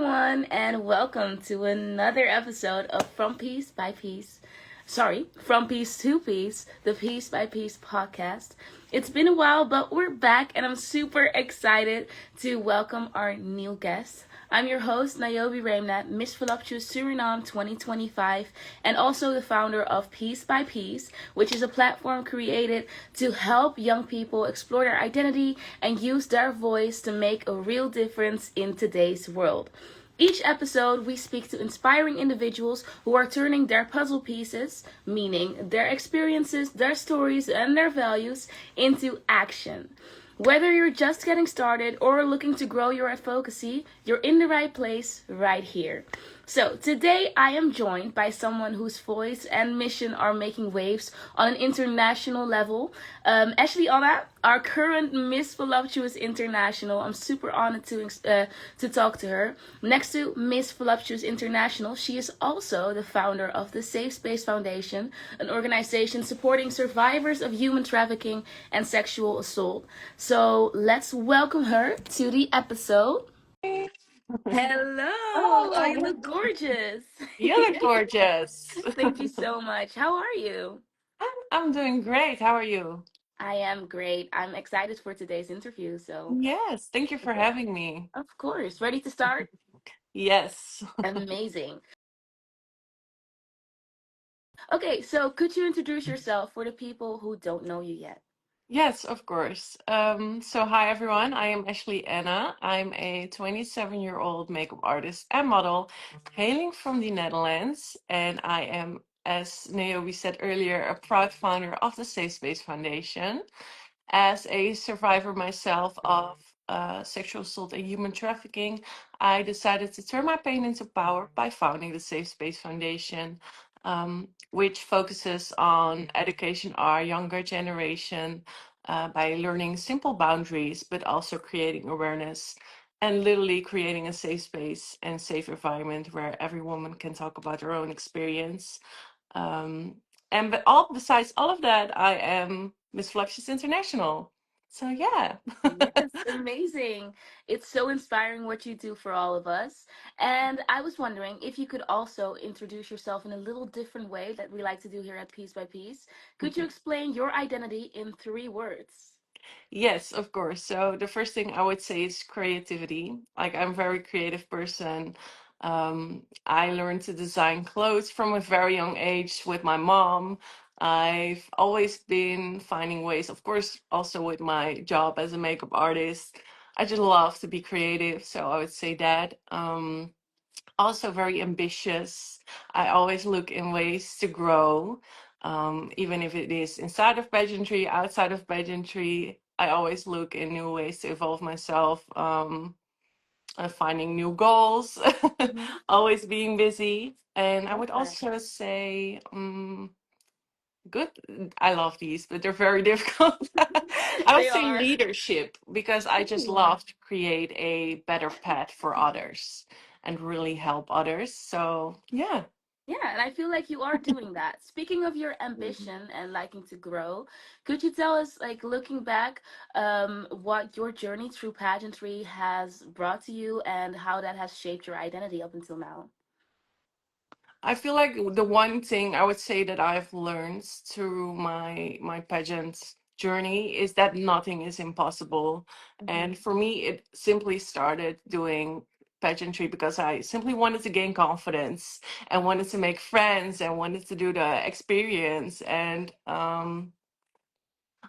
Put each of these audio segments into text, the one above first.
everyone, and welcome to another episode of From Piece to Piece, the Piece by Piece podcast. It's been a while, but we're back, and I'm super excited to welcome our new guest. I'm your host, Nayobé Reemnet, Miss Voluptuous Suriname 2025, and also the founder of Piece by Piece, which is a platform created to help young people explore their identity and use their voice to make a real difference in today's world. Each episode, we speak to inspiring individuals who are turning their puzzle pieces, meaning their experiences, their stories, and their values, into action. Whether you're just getting started or looking to grow your advocacy, you're in the right place right here. So, today I am joined by someone whose voice and mission are making waves on an international level. Ashley Anna, our current Miss Voluptuous International. I'm super honored to talk to her. Next to Miss Voluptuous International, she is also the founder of the Safe Space Foundation, an organization supporting survivors of human trafficking and sexual assault. So let's welcome her to the episode. Hello. Oh, you Oh, look gorgeous. you look gorgeous. Thank you so much. How are you? I'm doing great. How are you? I am great. I'm excited for today's interview. So, Yes, thank you for okay. having me. Of course. Ready to start? Yes. Amazing. Okay, so could you introduce yourself for the people who don't know you yet? Yes, of course. So hi everyone. I am Ashley Anna. I'm a 27-year-old makeup artist and model hailing from the Netherlands, and I am, as Naomi said earlier, a proud founder of the Safe Space Foundation. As a survivor myself of sexual assault and human trafficking, I decided to turn my pain into power by founding the Safe Space Foundation, which focuses on education our younger generation by learning simple boundaries, but also creating awareness and literally creating a safe space and safe environment where every woman can talk about her own experience. Um, besides all of that, I am Miss Voluptuous International. So yeah. Yes, amazing. It's so inspiring what you do for all of us. And I was wondering if you could also introduce yourself in a little different way that we like to do here at Piece by Piece. Could you explain your identity in 3 words? Yes, of course. So the first thing I would say is creativity. Like I'm a very creative person. I learned to design clothes from a very young age with my mom. I've always been finding ways, of course, also with my job as a makeup artist. I just love to be creative, so I would say that. Also very ambitious. I always look in ways to grow, even if it is inside of pageantry, outside of pageantry. I always look in new ways to evolve myself, finding new goals, Hmm. always being busy. And I would Perfect. also say, good. I love these, but they're very difficult. I would They say are. leadership because I just Ooh. love to create a better path for others and really help others. So, yeah. Yeah, and I feel like you are doing that. Speaking of your ambition and liking to grow, could you tell us, like looking back, what your journey through pageantry has brought to you and how that has shaped your identity up until now? I feel like the one thing I would say that I've learned through my pageant journey is that nothing is impossible. Hmm. And for me, it simply started doing pageantry because I simply wanted to gain confidence and wanted to make friends and wanted to do the experience. And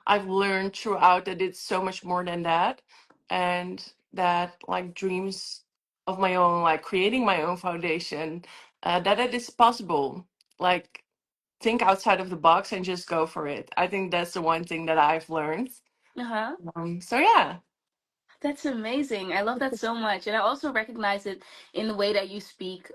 I've learned throughout that it's so much more than that, and that like dreams of my own, like creating my own foundation, that it is possible. Like think outside of the box and just go for it. I think that's the one thing that I've learned. Uh-huh. So yeah. That's amazing. I love that so much. And I also recognize it in the way that you speak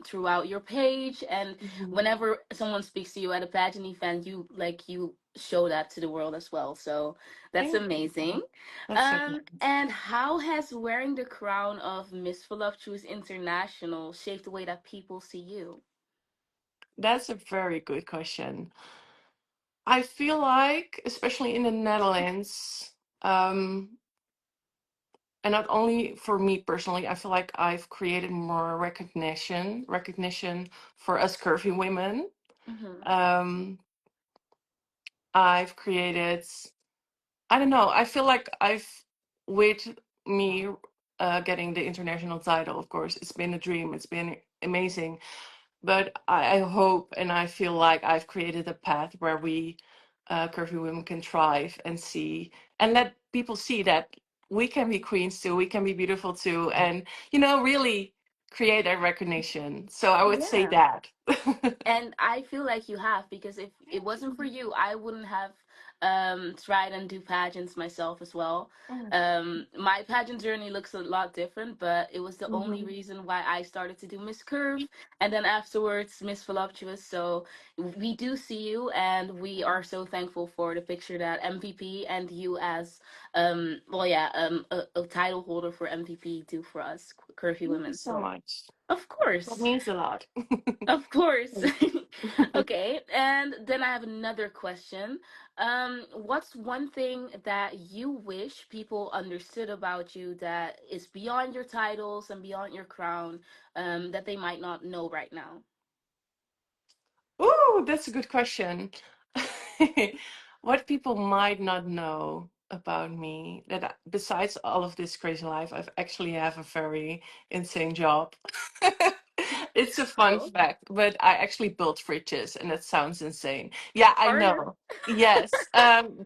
throughout your page. And Mhm. whenever someone speaks to you at a pageant event, you show that to the world as well. So that's Thank you. amazing. That's so nice. And how has wearing the crown of Miss Voluptuous International shaped the way that people see you? That's a very good question. I feel like, especially in the Netherlands, um, and not only for me personally, I feel like I've created more recognition for us curvy women. Mm-hmm. Um, I've created, I don't know, I feel like with me getting the international title, of course, it's been a dream, it's been amazing. But I hope and I feel like I've created a path where we curvy women can thrive and see and let people see that we can be queens too, we can be beautiful too, and really create that recognition. So I would say Yeah. that. And I feel like you have, because if it wasn't for you, I wouldn't have tried and do pageants myself as well. My pageant journey looks a lot different, but it was the only Mhm. reason why I started to do Miss Curve and then afterwards Miss Voluptuous. So we do see you, and we are so thankful for the picture that MVP and you as a title holder for MVP do for us curvy Thank you women. so So much. of That course. means a lot. Of course. Thank you. Okay, and then I have another question. What's one thing that you wish people understood about you that is beyond your titles and beyond your crown, that they might not know right now? Ooh, that's a good question. What people might not know about me that besides all of this crazy life, I've actually have a very insane job. It's a fun Oh, fact, but I actually build fridges, and that sounds insane. Yeah, I harder. know. Yes,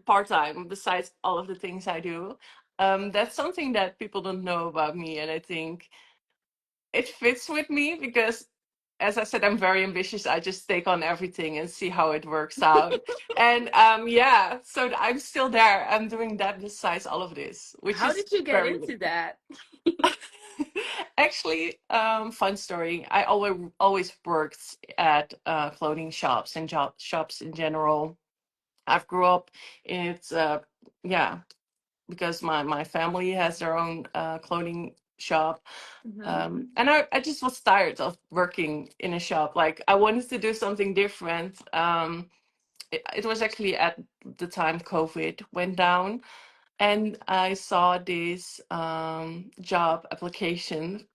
part-time, besides all of the things I do. That's something that people don't know about me, and I think it fits with me because, as I said, I'm very ambitious. I just take on everything and see how it works out. And yeah, so I'm still there. I'm doing that besides all of this, which How is did you get very into that? actually fun story. I always worked at clothing shops and shops in general. I've grew up in it. Yeah, because my family has their own clothing shop. Hmm. And I just was tired of working in a shop. Like I wanted to do something different. It was actually at the time COVID went down, and I saw this job application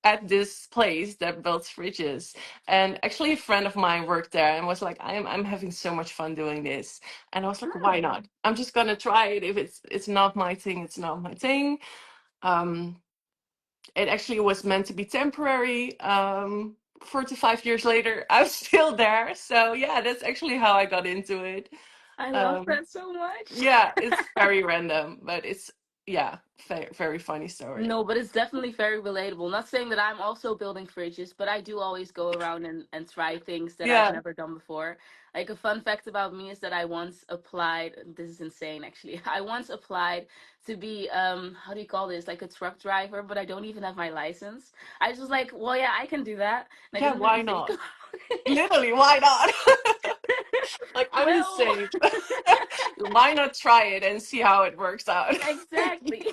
at this place that builds fridges. And actually, a friend of mine worked there and was like, I'm having so much fun doing this." And I was like, "Why Oh, not? I'm just gonna try it. If it's not my thing, it's not my thing." Um, it actually was meant to be temporary. 45 years later, I'm still there. So yeah, that's actually how I got into it. I love Um, that so much. yeah, it's very random, but it's yeah, very funny story. No, but it's definitely very relatable. Not saying that I'm also building fridges, but I do always go around and try things that I've Yeah, never done before. Like a fun fact about me is that I once applied, this is insane actually. I once applied to be how do you call this? Like a truck driver, but I don't even have my license. I was just like, well, yeah, I can do that. And I yeah, didn't really why think not? about Literally, why not? it. Like I'm the Well, same. Why not try it and see how it works out? exactly.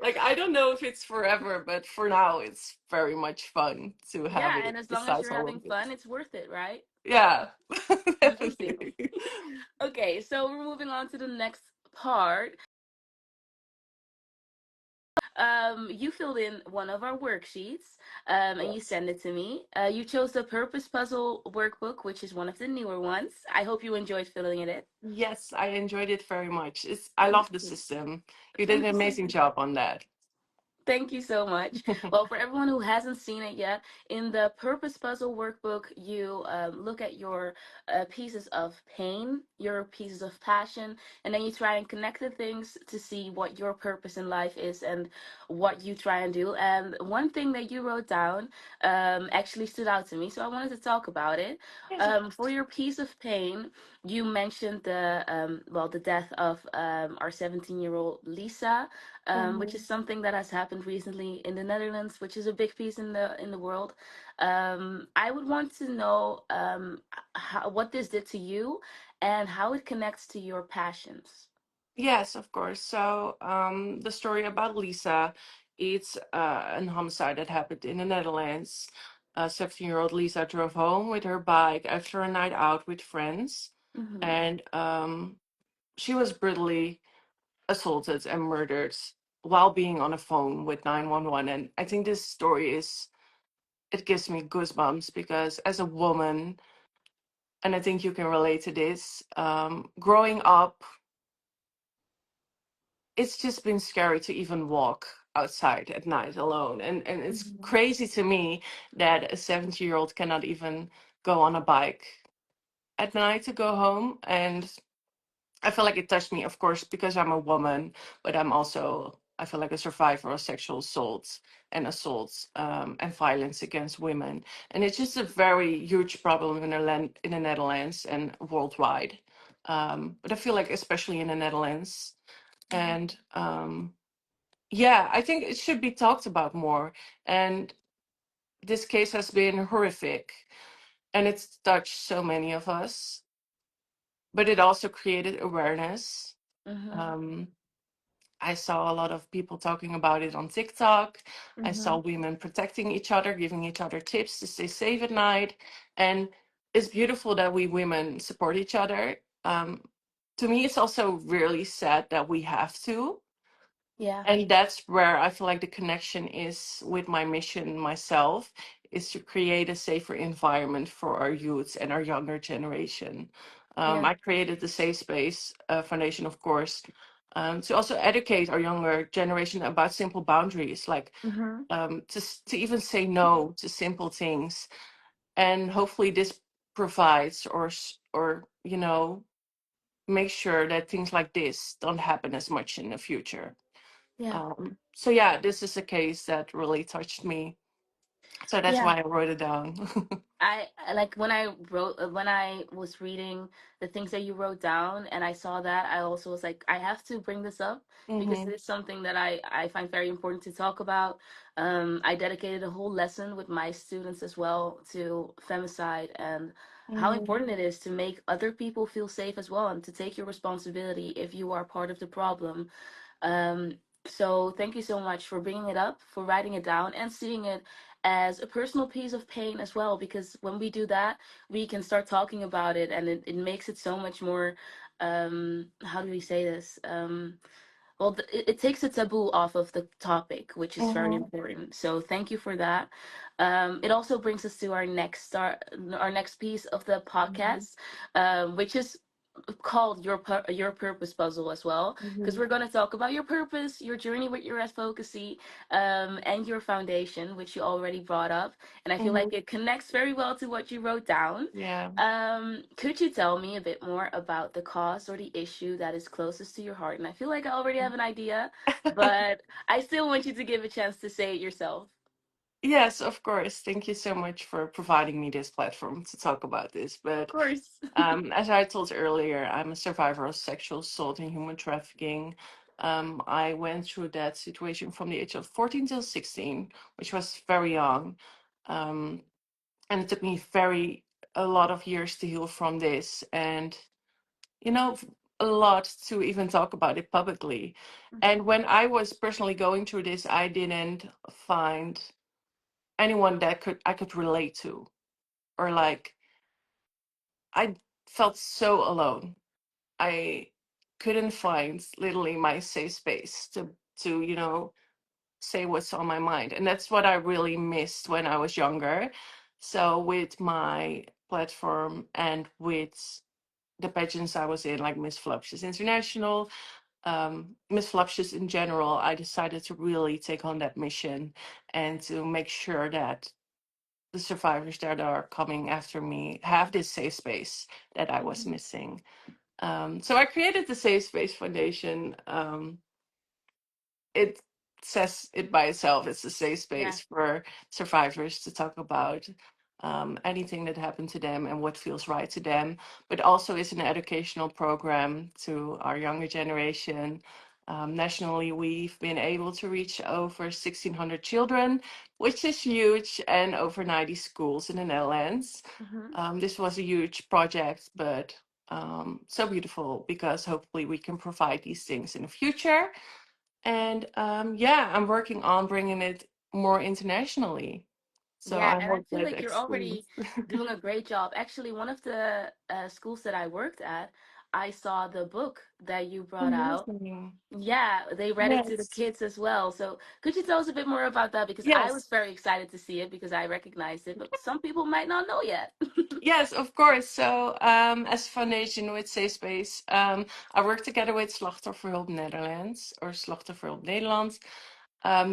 Like I don't know if it's forever, but for now it's very much fun to have Yeah, it and as long as besides you're all having of it. fun, it's worth it, right? Yeah. Amazing. Definitely. Okay, so we're moving on to the next part. You filled in one of our worksheets, and you Yes. sent it to me. You chose the Purpose Puzzle workbook, which is one of the newer ones. I hope you enjoyed filling it in. Yes, I enjoyed it very much. I Thank love the you. system. You did Thank an you so amazing much. job on that. Thank you so much. Well, for everyone who hasn't seen it yet, in the Purpose Puzzle workbook, you look at your pieces of pain, your pieces of passion, and then you try and connect the things to see what your purpose in life is and what you try and do. And one thing that you wrote down actually stood out to me, so I wanted to talk about it. Yes, of For course. your piece of pain, you mentioned the death of our 17-year-old Lisa, which is Mhm. something that has happened recently in the Netherlands, which is a big piece in the world. I would want to know what this did to you and how it connects to your passions. Yes, of course. So, the story about Lisa, it's an homicide that happened in the Netherlands. 17-year-old Lisa drove home with her bike after a night out with friends, Hmm. and she was brutally assaulted and murdered. while being on a phone with 911. And I think this story it gives me goosebumps because as a woman, and I think you can relate to this, growing up, it's just been scary to even walk outside at night alone. And it's Mhm. crazy to me that a 70-year-old cannot even go on a bike at night to go home. And I feel like it touched me, of course, because I'm a woman, but I feel like a survivor of sexual assaults, and violence against women. And it's just a very huge problem in the Netherlands and worldwide. But I feel like, especially in the Netherlands. And yeah, I think it should be talked about more. And this case has been horrific and it's touched so many of us, but it also created awareness. Mhm. Um, I saw a lot of people talking about it on TikTok. I saw Mhm. women protecting each other, giving each other tips to stay safe at night. And it's beautiful that we women support each other. To me, it's also really sad that we have to. Yeah. And that's where I feel like the connection is with my mission myself, is to create a safer environment for our youths and our younger generation. Yeah. I created the Safe Space Foundation, of course, to also educate our younger generation about simple boundaries, like Mhm. to even say no to simple things. And hopefully this provides or make sure that things like this don't happen as much in the future. Yeah. So yeah, this is a case that really touched me. So that's Yeah. why I wrote it down. Like when I wrote when I was reading the things that you wrote down and I saw that, I also was like, I have to bring this up because Hmm. it is something that I find very important to talk about. I dedicated a whole lesson with my students as well to femicide and how Hmm. important it is to make other people feel safe as well and to take your responsibility if you are part of the problem. So thank you so much for bringing it up, for writing it down, and seeing it as a personal piece of pain as well. Because when we do that, we can start talking about it, and it makes it so much more. How do we say this? Well, it takes the taboo off of the topic, which is very Hmm. important. So thank you for that. It also brings us to our next piece of the Hmm. podcast, which is called your purpose puzzle as well, because Hmm. we're going to talk about your purpose, your journey with your advocacy, and your foundation, which you already brought up, and I feel Hmm. like it connects very well to what you wrote down. Yeah. Could you tell me a bit more about the cause or the issue that is closest to your heart? And I feel like I already have an idea, but I still want you to give a chance to say it yourself. Yes, of course. Thank you so much for providing me this platform to talk about this. Of But course. as I told earlier, I'm a survivor of sexual assault and human trafficking. I went through that situation from the age of 14 till 16, which was very young. Um, and it took me a lot of years to heal from this. And you know, a lot to even talk about it publicly. And when I was personally going through this, I didn't find anyone that I could relate to, or like I felt so alone. I couldn't find literally my safe space to say what's on my mind. And that's what I really missed when I was younger. So with my platform and with the pageants I was in, like Miss Voluptuous International, Miss Voluptuous in general, I decided to really take on that mission and to make sure that the survivors that are coming after me have this safe space that I was Mhm. missing. So I created the Safe Space Foundation. It says it by itself. It's a safe Yeah. space for survivors to talk about anything that happened to them and what feels right to them, but also is an educational program to our younger generation. Nationally, we've been able to reach over 1,600 children, which is huge, and over 90 schools in the Netherlands. Hmm. This was a huge project, but so beautiful because hopefully we can provide these things in the future. And yeah, I'm working on bringing it more internationally. So Yeah, I and I hope feel that like you're extends. already doing a great job. Actually, one of the schools that I worked at, I saw the book that you brought out. Amazing. Yeah, they read it to the Yes. kids as well. So could you tell us a bit more about that? Because I was Yes. very excited to see it because I recognized it, but some people might not know yet. Yes, of course. So, as foundation with Safe Space, I work together with Slachtofferhulp Netherlands or Slachtofferhulp Nederland.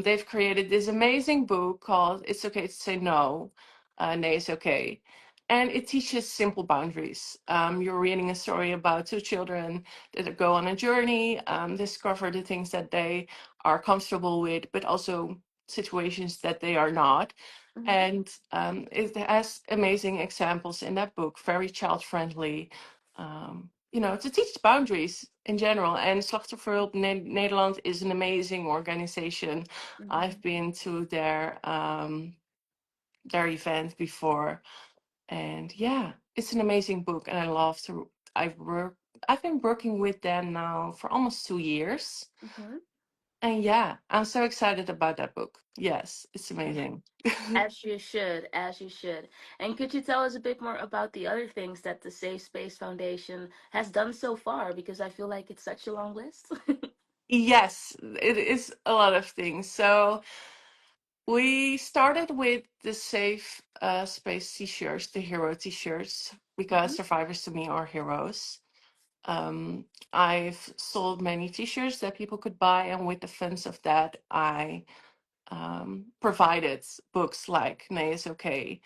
They've created this amazing book called "It's Okay to Say No." Nee is okay, and it teaches simple boundaries. You're reading a story about two children that go on a journey, discover the things that they are comfortable with, but also situations that they are not. Mhm, And it has amazing examples in that book, very child friendly, to teach boundaries in general. And Slachtofferhulp Nederland is an amazing organization. I've mhm. been to their event before, and yeah, it's an amazing book, and I love to. I've been working with them now for almost 2 years, Mhm. and yeah, I'm so excited about that book. Yes, it's amazing. As you should, as you should. And could you tell us a bit more about the other things that the Safe Space Foundation has done so far? Because I feel like it's such a long list. Yes, it is a lot of things. So we started with the Safe Space t-shirts, the hero t-shirts, because Mhm, survivors to me are heroes. I've sold many t-shirts that people could buy, and with the funds of that, I provided books like Nay is Okay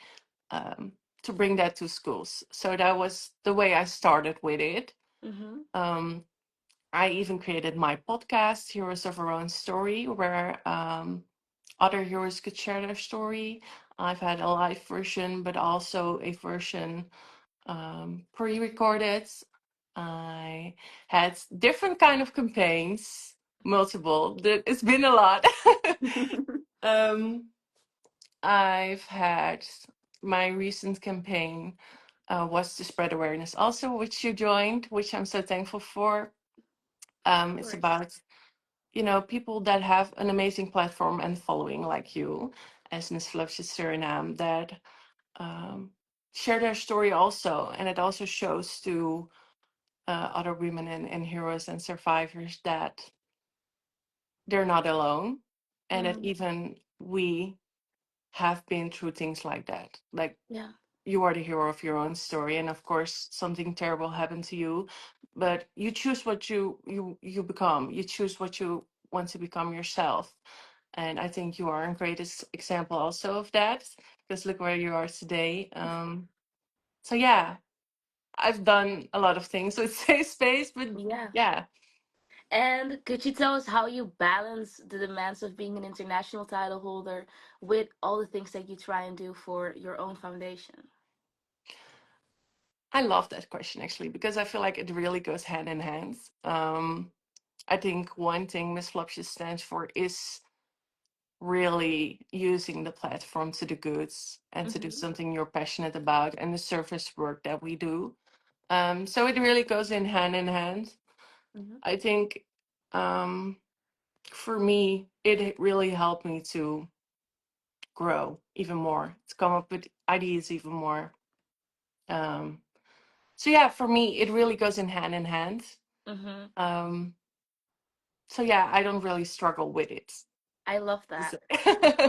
to bring that to schools. So that was the way I started with it. mhm, Um, I even created my podcast, Heroes of Our Own Story, where other heroes could share their story. I've had a live version, but also a version pre-recorded. I had different kind of campaigns, multiple. It's been a lot. um, I've had my recent campaign was to spread awareness, also which you joined, which I'm so thankful for. Of It's course. about people that have an amazing platform and following like you, as Miss Voluptuous Suriname, that um, share their story also, and it also shows to other women and heroes and survivors that they're not alone, and that Mm, even we have been through things like that. Like yeah, you are the hero of your own story, and of course something terrible happened to you, but you choose what you become. You choose what you want to become yourself. And I think you are a greatest example also of that, because look where you are today. So yeah, I've done a lot of things with Safe Space, but yeah. yeah. And could you tell us how you balance the demands of being an international title holder with all the things that you try and do for your own foundation? I love that question actually, because I feel like it really goes hand in hand. I think one thing Miss Flopshes stands for is really using the platform to the goods and to do Mm-hmm. something you're passionate about, and the service work that we do. So it really goes in hand in hand. Mm-hmm. I think um, for me, it really helped me to grow even more, to come up with ideas even more. Um, so yeah, for me, it really goes in hand in hand. Mm-hmm. Um, so yeah, I don't really struggle with it. I love So- that.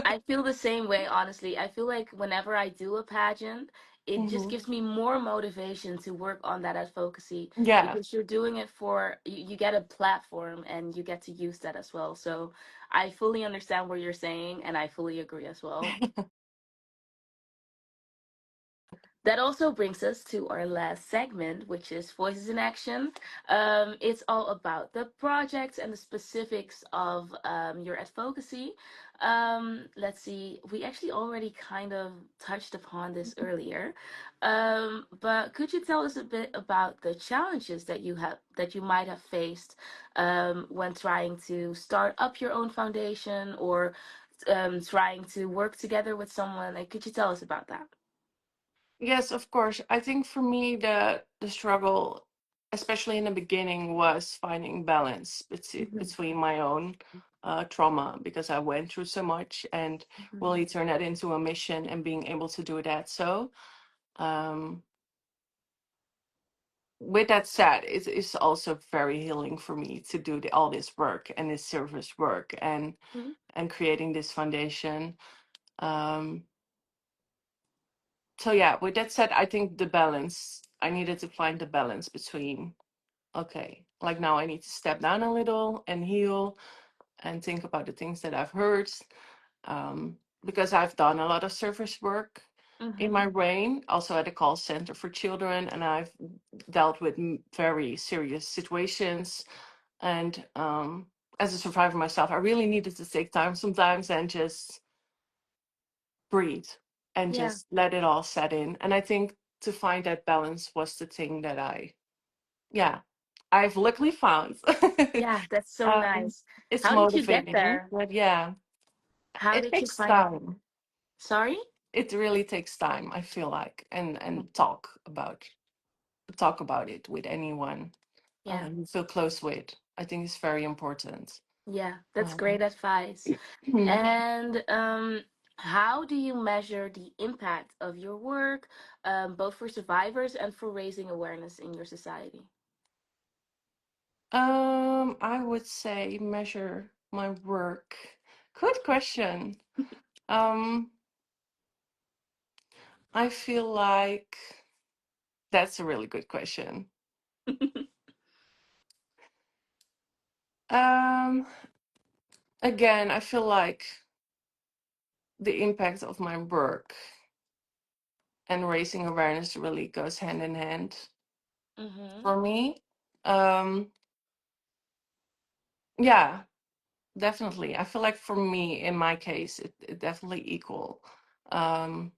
I feel the same way, honestly. I feel like whenever I do a pageant, it just Mhm. gives me more motivation to work on that advocacy Yeah. because you're doing it for you get a platform and you get to use that as well. So I fully understand what you're saying and I fully agree as well. That also brings us to our last segment, which is Voices in Action. It's all about the projects and the specifics of your advocacy. Let's see, we actually already kind of touched upon this earlier, but could you tell us a bit about the challenges that you might have faced when trying to start up your own foundation or trying to work together with someone? Like, could you tell us about that? Yes, of course. I think for me the struggle, especially in the beginning, was finding balance between my own trauma, because I went through so much, and Mhm. really turn that into a mission and being able to do that. So um, with that said, it is also very healing for me to do all this work and this service work Mhm. and creating this foundation. Um, so yeah, with that said, I think the balance. I needed to find the balance between okay, like now I need to step down a little and heal and think about the things that I've heard. Because I've done a lot of service work in Mhm. my brain, also at a call center for children, and I've dealt with very serious situations. And as a survivor myself, I really needed to take time sometimes and just breathe and Yeah. just let it all set in. And I think to find that balance was the thing that yeah, I've luckily found. Yeah, that's so um, nice. it's How did you get motivating, there? but yeah, How it did you takes find? time. Sorry? It really takes time, I feel like, and talk about it with anyone Yeah. you feel close with. I think it's very important. Yeah, that's Um, great advice. And how do you measure the impact of your work, both for survivors and for raising awareness in your society? I would say measure my work. Good question. Um, I feel like that's a really good question. Um, Again, I feel like the impact of my work and raising awareness really goes hand in hand Mm-hmm. for me. Um, yeah, definitely. I feel like for me, in my case, it definitely equal. Um,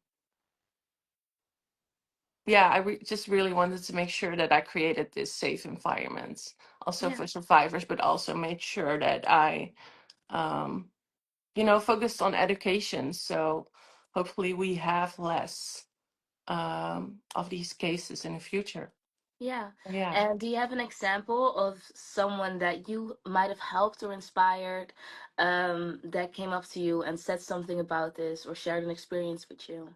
yeah, just really wanted to make sure that I created this safe environment, also Yeah. for survivors, but also made sure that I, um, focused on education. So hopefully we have less of these cases in the future. Yeah. Yeah. And do you have an example of someone that you might have helped or inspired, that came up to you and said something about this or shared an experience with you?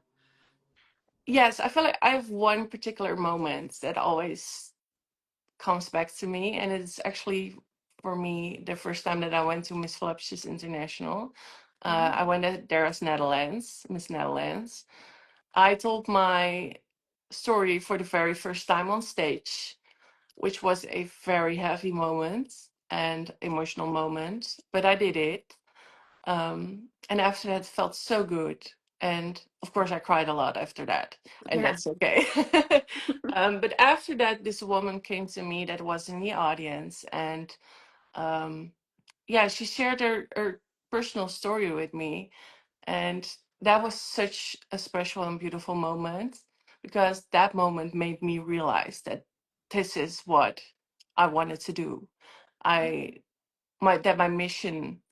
Yes, I feel like I have one particular moment that always comes back to me, and it's actually for me the first time that I went to Miss Voluptuous International. Mm-hmm. I went there as Netherlands, Miss Netherlands. I told my story for the very first time on stage, which was a very heavy moment and emotional moment, but I did it. And after that, it felt so good. And of course, I cried a lot after that, and Yeah. that's okay. But after that, this woman came to me that was in the audience, and um, yeah, she shared her personal story with me. And that was such a special and beautiful moment because that moment made me realize that this is what I wanted to do. Mhm. I my mission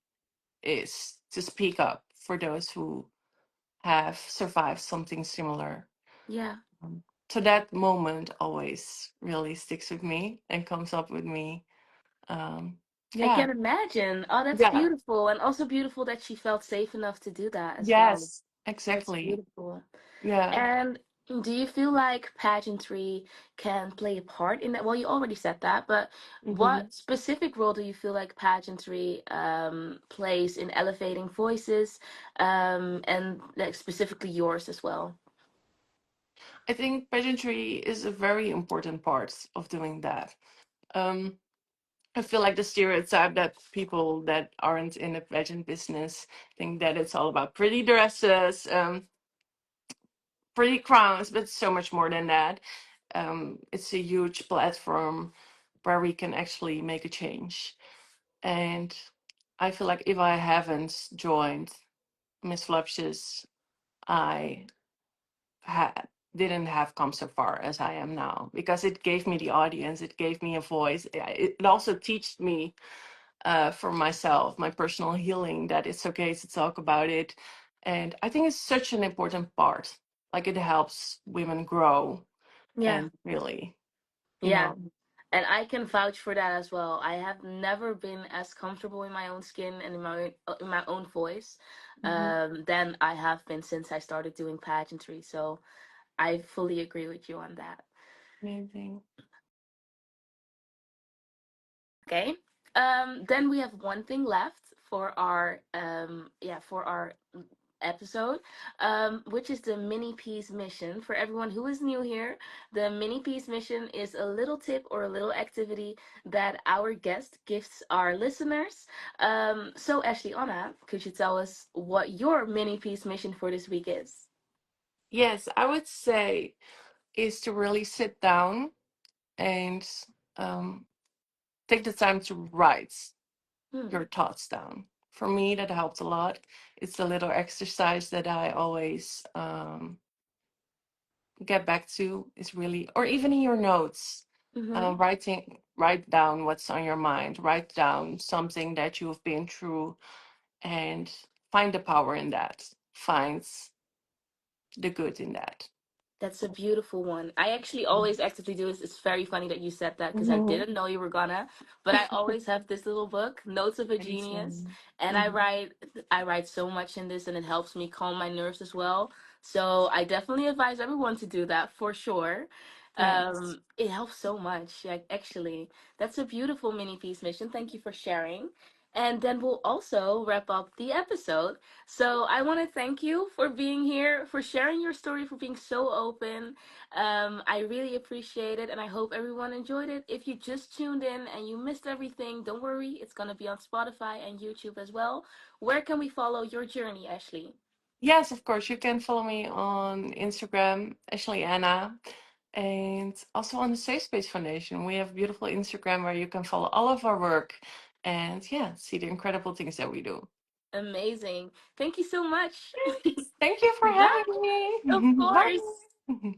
is to speak up for those who have survived something similar. Yeah. So that moment always really sticks with me and comes up with me. Um, I yeah, can imagine. Oh, that's yeah, beautiful. And also beautiful that she felt safe enough to do that as well. yes, That's exactly. beautiful. Yeah. And do you feel like pageantry can play a part in that? Well, you already said that, but hmm what specific role do you feel like pageantry plays in elevating voices, and like specifically yours as well? I think pageantry is a very important part of doing that. Um, I feel like the stereotype that people that aren't in the pageant business think that it's all about pretty dresses, pretty crowns, but so much more than that. It's a huge platform where we can actually make a change. And I feel like if I haven't joined Miss Flupshes, I didn't have come so far as I am now because it gave me the audience, it gave me a voice. It also taught me for myself, my personal healing, that it's okay to talk about it. And I think it's such an important part. Like it helps women grow Yeah. and really, you Yeah. know, And I can vouch for that as well. I have never been as comfortable in my own skin and in my own voice, Mhm. than I have been since I started doing pageantry. So I fully agree with you on that. Amazing. Okay. Then we have one thing left for our episode, which is the mini peace mission. For everyone who is new here, the mini peace mission is a little tip or a little activity that our guest gives our listeners. So Ashley, Anna, could you tell us what your mini peace mission for this week is? Yes, I would say is to really sit down and um, take the time to write Hmm. your thoughts down. For me, that helped a lot. It's a little exercise that I always get back to. Is really, or even in your notes, Mm-hmm. write down what's on your mind. Write down something that you've been through, and find the power in that. Find the good in that. That's a beautiful one. I actually always actively do this. It's very funny that you said that because I Mhm. didn't know you were gonna. But I always have this little book, Notes of a Genius, Amazing. and I Mhm. write. I write so much in this, and it helps me calm my nerves as well. So I definitely advise everyone to do that for sure. Yes. It helps so much. Like, actually, that's a beautiful mini piece mission. Thank you for sharing. And then we'll also wrap up the episode. So I want to thank you for being here, for sharing your story, for being so open. I really appreciate it, and I hope everyone enjoyed it. If you just tuned in and you missed everything, don't worry. It's going to be on Spotify and YouTube as well. Where can we follow your journey, Ashley? Yes, of course. You can follow me on Instagram, Ashley Anna, and also on the Safe Space Foundation. We have a beautiful Instagram where you can follow all of our work and yeah, see the incredible things that we do. Amazing. Thank you so much. Yes. Thank you for Bye. having Of me. course. Bye.